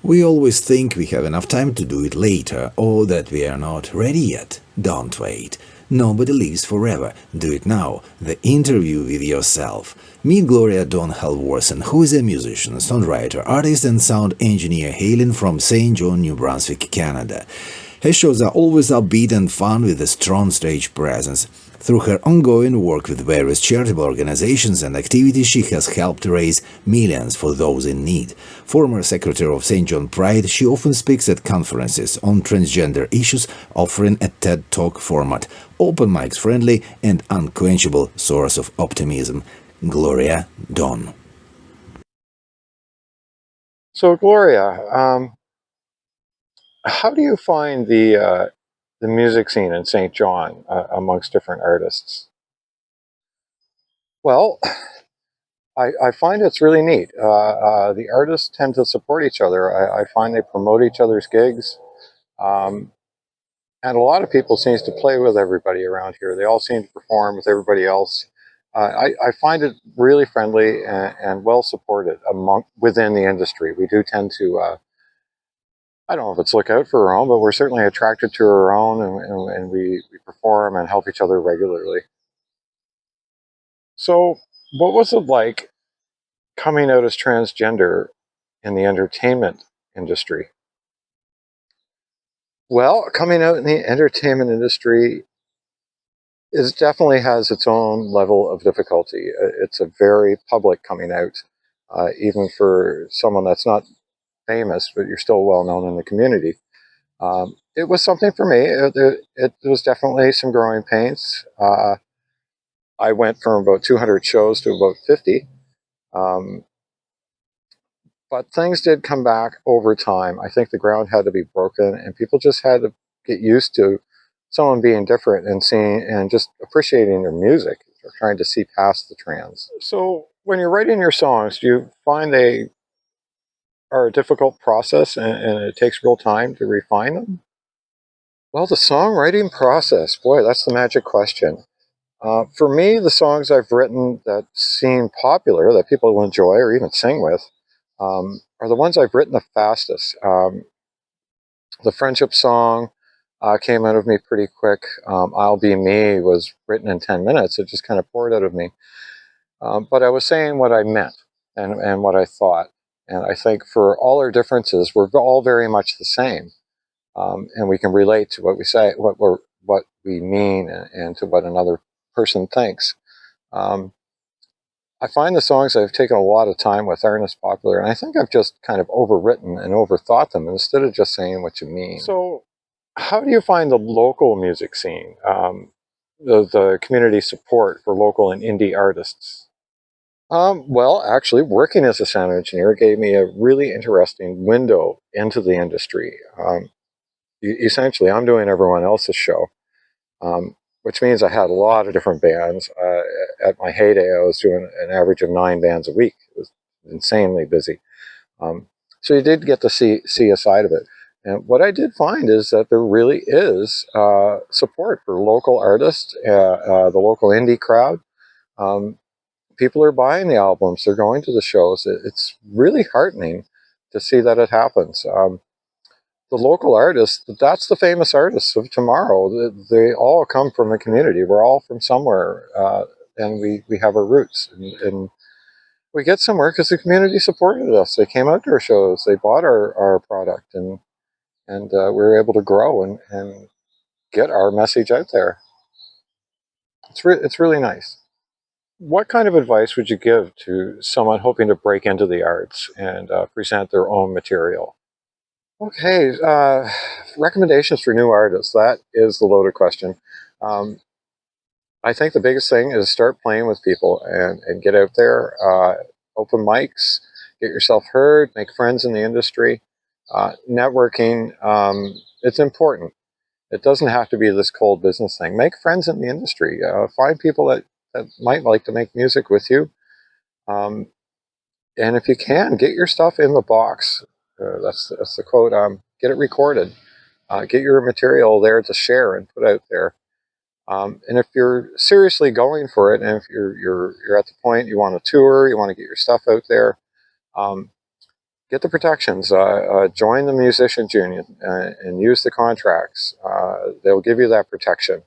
We always think we have enough time to do it later, or that we are not ready yet. Don't wait. Nobody lives forever. Do it now. The interview with yourself. Meet Gloria Dawn Halvorsen, who is a musician, songwriter, artist, and sound engineer hailing from St. John, New Brunswick, Canada. Her shows are always upbeat and fun with a strong stage presence. Through her ongoing work with various charitable organizations and activities, she has helped raise millions for those in need. Former secretary of St. John Pride, she often speaks at conferences on transgender issues, offering a TED Talk format, open mics friendly and unquenchable source of optimism. Gloria Dawn. So, Gloria, how do you find the music scene in St. John amongst different artists? Well, I find it's really neat. The artists tend to support each other. I find they promote each other's gigs, um, and a lot of people seems to play with everybody around here. They all seem to perform with everybody else. I find it really friendly and well supported within the industry. We do tend to I don't know if it's look out for our own, but we're certainly attracted to our own, and we perform and help each other regularly. So, what was it like coming out as transgender in the entertainment industry? Well, coming out in the entertainment industry is definitely has its own level of difficulty. It's a very public coming out, even for someone that's not famous, but you're still well known in the community. It was something for me. It was definitely some growing pains. I went from about 200 shows to about 50. Um, but things did come back over time. I think the ground had to be broken, and people just had to get used to someone being different and seeing and just appreciating their music, or trying to see past the trans. So, when you're writing your songs, do you find they are a difficult process and it takes real time to refine them? Well, the songwriting process, boy, that's the magic question. For me, the songs I've written that seem popular, that people will enjoy or even sing with, are the ones I've written the fastest. The friendship song came out of me pretty quick. I'll Be Me was written in 10 minutes. It just kind of poured out of me. But I was saying what I meant and what I thought. And I think for all our differences, we're all very much the same. And we can relate to what we say, what we mean, and to what another person thinks. Um, I find the songs I've taken a lot of time with aren't as popular, and I think I've just kind of overwritten and overthought them instead of just saying what you mean. So, how do you find the local music scene, the community support for local and indie artists? Well, actually, working as a sound engineer gave me a really interesting window into the industry. Essentially, I'm doing everyone else's show, which means I had a lot of different bands. At my heyday, I was doing an average of 9 bands a week. It was insanely busy. Um, so you did get to see a side of it. And what I did find is that there really is support for local artists, the local indie crowd. Um, People are buying the albums, they're going to the shows. It's really heartening to see that it happens. The local artists, that's the famous artists of tomorrow. They all come from a community. We're all from somewhere, and we have our roots. And we get somewhere because the community supported us. They came out to our shows. They bought our product, and we were able to grow and get our message out there. It's really nice. What kind of advice would you give to someone hoping to break into the arts and present their own material? Okay, recommendations for new artists. That is the loaded question. Um, I think the biggest thing is start playing with people and get out there, open mics, get yourself heard, make friends in the industry. Networking, it's important. It doesn't have to be this cold business thing. Make friends in the industry. Find people that might like to make music with you. Um, and if you can, get your stuff in the box. That's the quote. Get it recorded. Get your material there to share and put out there. And if you're seriously going for it, and if you're at the point you want to tour, you want to get your stuff out there, um, get the protections. Join the musicians union and use the contracts. They'll give you that protection.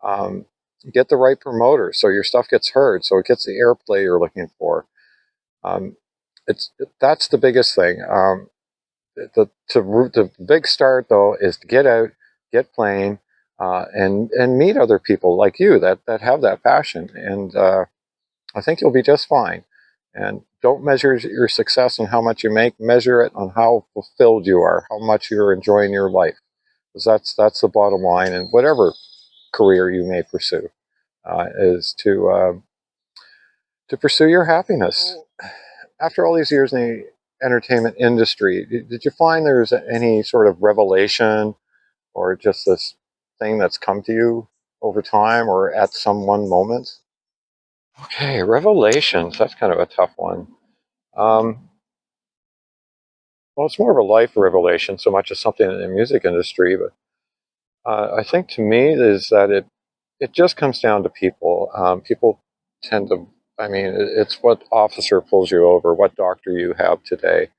Um, get the right promoter so your stuff gets heard, so it gets the airplay you're looking for. Um, that's the biggest thing. The big start though is to get out, get playing, and meet other people like you that have that passion, and I think you'll be just fine. And don't measure your success on how much you make. Measure it on how fulfilled you are, how much you're enjoying your life, because that's the bottom line. And whatever career you may pursue, is to pursue your happiness. After all these years in the entertainment industry, did you find there's any sort of revelation or just this thing that's come to you over time or at some one moment? Okay, revelations. That's kind of a tough one. Um, well, it's more of a life revelation, so much as something in the music industry. But I think to me is that it just comes down to people. People tend to. I mean, it's what officer pulls you over, what doctor you have today,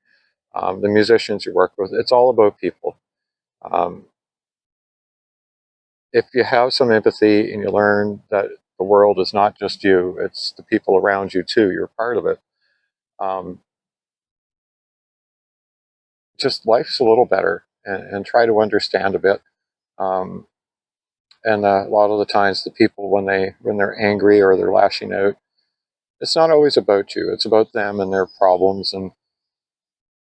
the musicians you work with. It's all about people. Um, if you have some empathy and you learn that the world is not just you, it's the people around you too. You're part of it. Um, just life's a little better, and try to understand a bit. Um, and a lot of the times, the people when they're angry or they're lashing out, it's not always about you. It's about them and their problems. And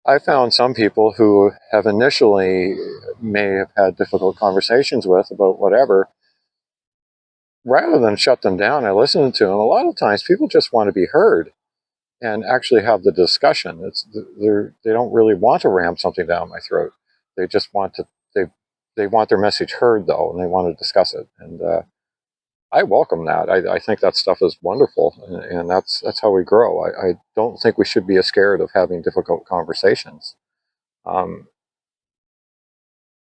I found some people who have initially may have had difficult conversations with about whatever. Rather than shut them down, I listen to them. A lot of times, people just want to be heard and actually have the discussion. They don't really want to ram something down my throat. They just want to they want their message heard though, and they want to discuss it. And I welcome that. I think that stuff is wonderful, and that's how we grow. I don't think we should be scared of having difficult conversations. Um,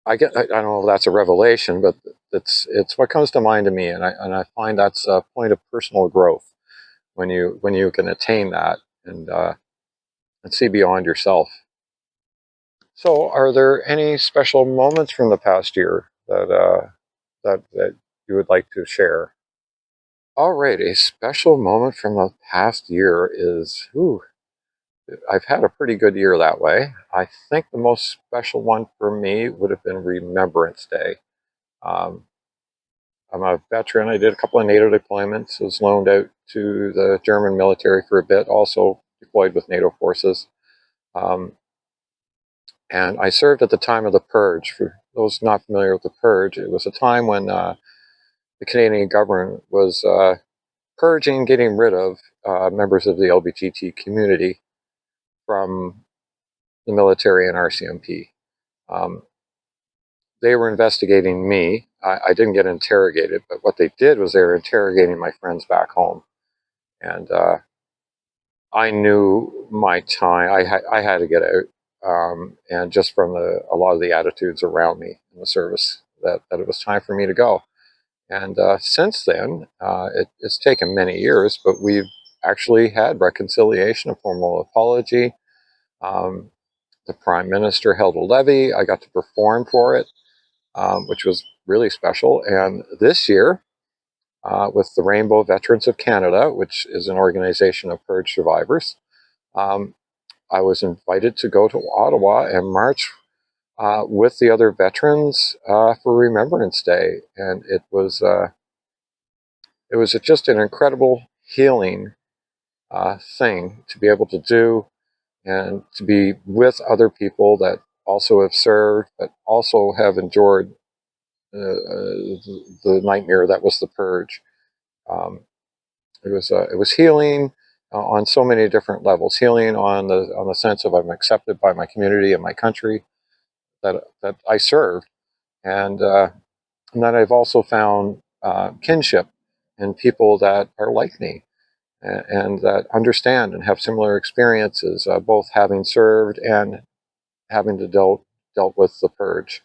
I don't know if that's a revelation, but it's what comes to mind to me, and I find that's a point of personal growth when you can attain that and see beyond yourself. So, are there any special moments from the past year that you would like to share? All right, a special moment from the past year is, I've had a pretty good year that way. I think the most special one for me would have been Remembrance Day. Um, I'm a veteran. I did a couple of NATO deployments. Was loaned out to the German military for a bit. Also deployed with NATO forces. Um, and I served at the time of the Purge. For those not familiar with the Purge, it was a time when the Canadian government was purging, getting rid of members of the LGBT community from the military and RCMP. Um, they were investigating me. I didn't get interrogated, but what they did was they were interrogating my friends back home. And I knew my time. I had to get out, and just from a lot of the attitudes around me in the service, that it was time for me to go. And since then, it's taken many years, but we've actually had reconciliation, a formal apology. Um, the Prime Minister held a levee. I got to perform for it, which was really special. And this year, with the Rainbow Veterans of Canada, which is an organization of purge survivors, um, I was invited to go to Ottawa and march with the other veterans for Remembrance Day, and it was just an incredible healing thing to be able to do, and to be with other people that also have served, but also have endured the nightmare that was the purge. Um, it was healing on so many different levels. Healing on the sense of I'm accepted by my community and my country that I served, and and then I've also found kinship in people that are like me, and that understand and have similar experiences, both having served and having to dealt with the purge.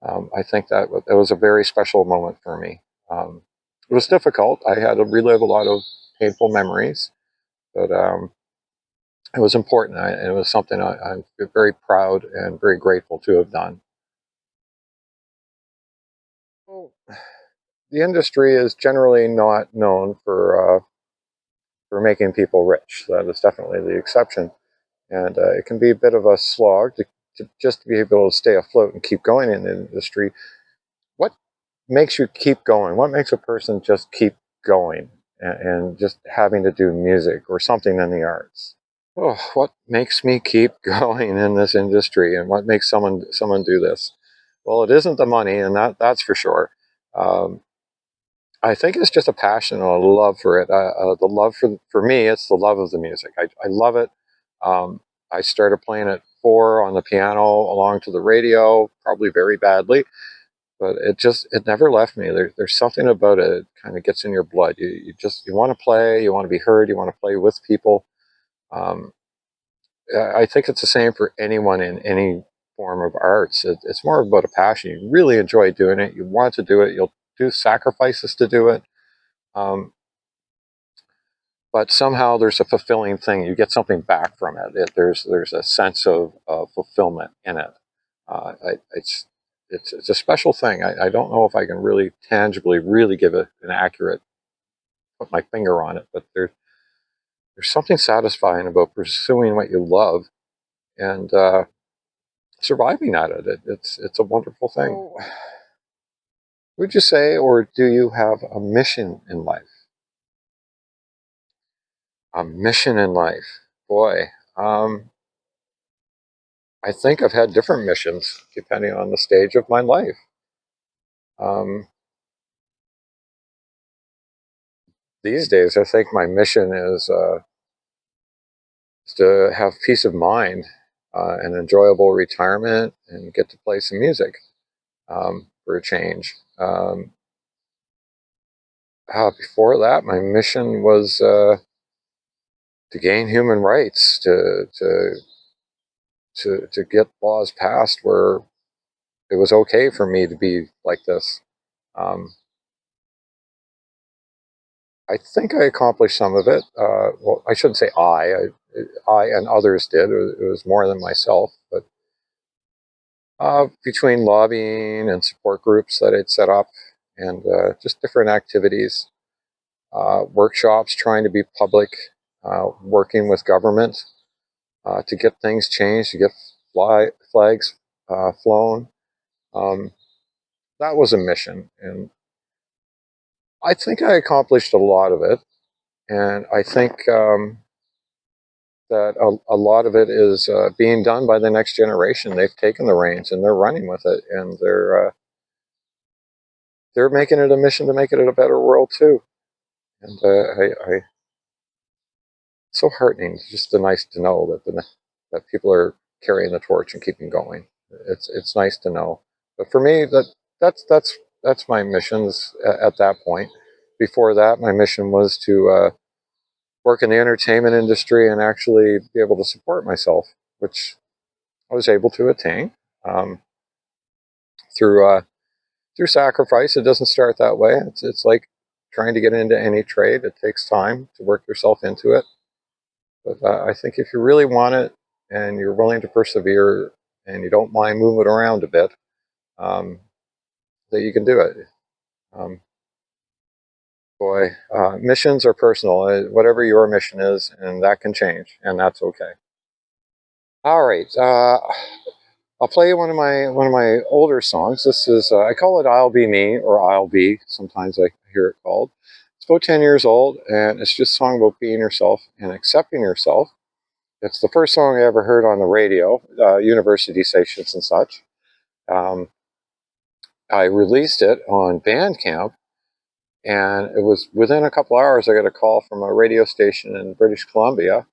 I think that was a very special moment for me. It was difficult. I had to relive a lot of painful memories, but it was important, and it was something I'm very proud and very grateful to have done. Well, the industry is generally not known for making people rich. That is definitely the exception, and it can be a bit of a slog to just to be able to stay afloat and keep going in the industry. What makes you keep going? What makes a person just keep going and just having to do music or something in the arts? Oh, what makes me keep going in this industry, and what makes someone do this? Well, it isn't the money, and that's for sure. Um, I think it's just a passion and a love for it. The love for me, it's the love of the music. I love it. Um, I started playing at 4 on the piano, along to the radio, probably very badly, but it never left me. There's something about it. It kind of gets in your blood. You want to play, you want to be heard, you want to play with people. Um, I think it's the same for anyone in any form of arts. It's more about a passion. You really enjoy doing it. You want to do it. You'll do sacrifices to do it. Um, but somehow there's a fulfilling thing. You get something back from it. There's a sense of fulfillment in it. It's it's a special thing. I don't know if I can really tangibly really give it an accurate put my finger on it, but there's something satisfying about pursuing what you love and surviving at it. It's a wonderful thing. So, would you say, or do you have a mission in life? A mission in life, boy. I think I've had different missions depending on the stage of my life. Um, these days, I think my mission is to have peace of mind, an enjoyable retirement, and get to play some music for a change. Before that, my mission was to gain human rights, to get laws passed where it was okay for me to be like this. Um, I think I accomplished some of it. Well, I shouldn't say I and others did. It was more than myself, but between lobbying and support groups that I'd set up, and just different activities, workshops, trying to be public, working with government to get things changed, to get flags flown. Um, that was a mission, and I think I accomplished a lot of it. And I think that a lot of it is being done by the next generation. They've taken the reins and they're running with it, and they're making it a mission to make it a better world too. And it's so heartening. It's just nice to know that people are carrying the torch and keeping going. It's nice to know. But for me, that's that's my missions at that point. Before that, my mission was to work in the entertainment industry and actually be able to support myself, which I was able to attain um, through through sacrifice. It doesn't start that way. It's like trying to get into any trade. It takes time to work yourself into it. But I think if you really want it and you're willing to persevere and you don't mind moving around a bit, um, that you can do it. Um, boy, missions are personal. Whatever your mission is, and that can change, and that's okay. All right. I'll play you one of my older songs. This is I call it "I'll Be Me" or "I'll Be." Sometimes I hear it called. It's about 10 years old, and it's just a song about being yourself and accepting yourself. It's the first song I ever heard on the radio, university stations and such. Um, I released it on Bandcamp, and it was within a couple hours I got a call from a radio station in British Columbia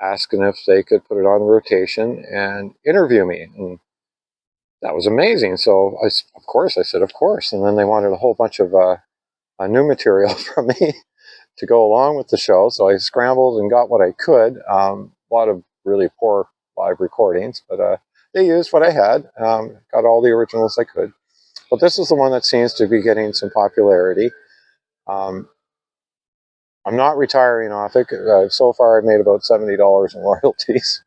asking if they could put it on rotation and interview me. And that was amazing. So of course, I said, of course. And then they wanted a whole bunch of new material from me to go along with the show. So I scrambled and got what I could. A lot of really poor live recordings, but they used what I had. Got all the originals I could. But this is the one that seems to be getting some popularity. Um, I'm not retiring off it. So far, I've made about $70 in royalties,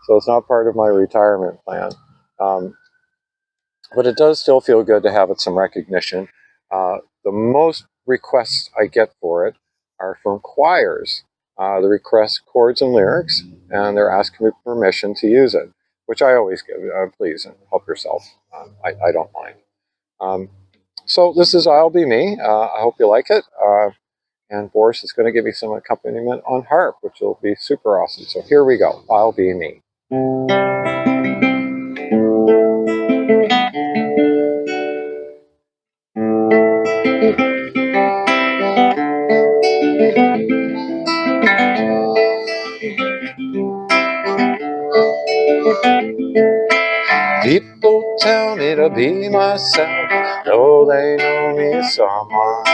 so it's not part of my retirement plan. But it does still feel good to have it some recognition. The most requests I get for it are from choirs. They request chords and lyrics, and they're asking me permission to use it, which I always give. Please help yourself. I don't mind. So this is I'll Be Me. I hope you like it. And Boris is going to give me some accompaniment on harp, which will be super awesome. So here we go. I'll Be Me. People tell me to be myself, though they know me someone else.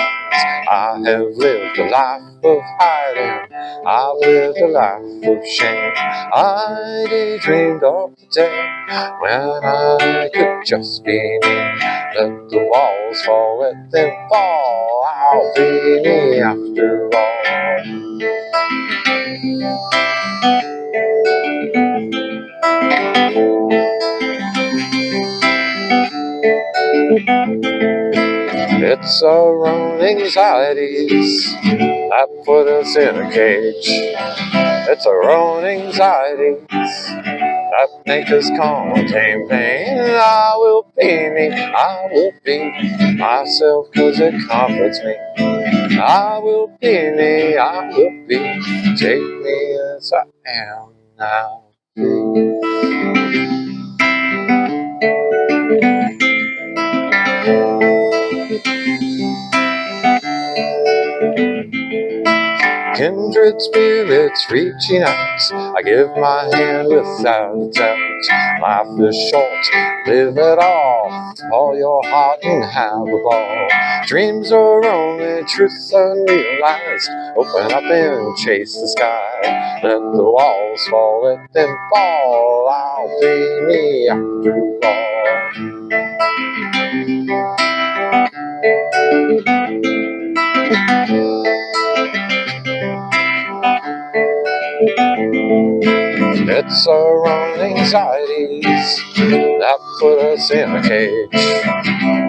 I have lived a life of hiding, I've lived a life of shame. I daydreamed of the day when I could just be me. Let the walls fall, let them fall, I'll be me after all. It's our own anxieties that put us in a cage. It's our own anxieties that make us contain pain. I will be me, I will be myself, cause it comforts me. I will be me, I will be, take me as I am now. Kindred spirits reaching out, I give my hand without a doubt. Life is short, live it all your heart and have a ball. Dreams are only truths unrealized, open up and chase the sky. Let the walls fall, let them fall, I'll be me after all. It's our own anxieties that put us in a cage.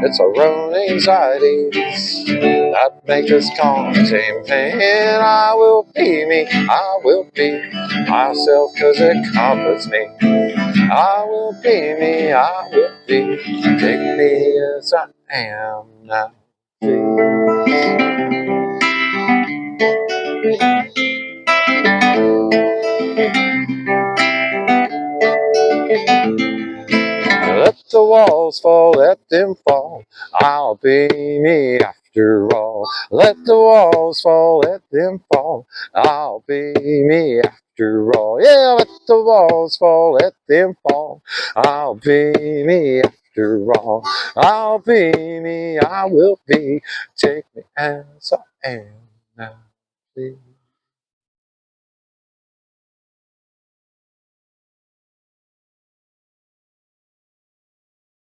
It's our own anxieties that make us contain pain. I will be me, I will be myself, cause it comforts me. I will be me, I will be, take me as I am now. Let the walls fall, let them fall, I'll be me after all. Let the walls fall, let them fall, I'll be me after all. Yeah, let the walls fall, let them fall, I'll be me after all. I'll be me, I will be, take me as I am now, please.